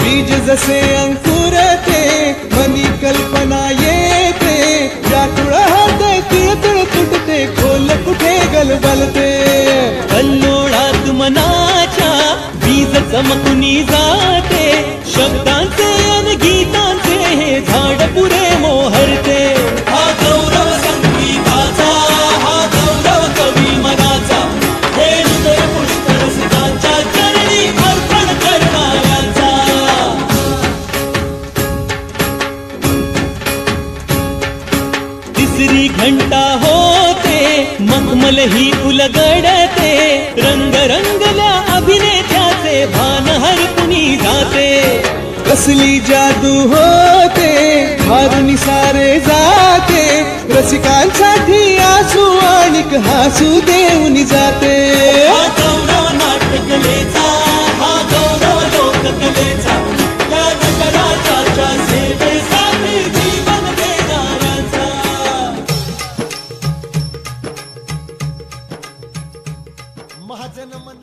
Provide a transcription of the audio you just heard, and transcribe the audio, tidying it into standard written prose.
बीज जसे अंकुरते मनी कल्पना येते व्याकुळ होते तिळतिळ तुटते खोल कुठे गलबलते कल्लोळात मनाच्या बीज चमकुनी जाते शब्दांचे अन गीतांचे हे झाड पुरे मोहरते हा गौरव संगीताचा हा गौरव कवी मनाचा हे हृदय पुष्करसिकांच्या चरणी अर्पण करणाऱ्याचा तिसरी घंटा होते मखमल ही उलगडते रंग रंगल्या अभिनेत्याचे भान हरपुनी जाते कसली जादू होते हारुनी सारे जाते रसिकांसाठी आसू आणिक हासू देऊन जाते हा गौरव नाट्यकलेचा हा गौरव लोककलेचा या जगराच्या सेवेसाठी जीवन देणाऱ्याचा महाजन मन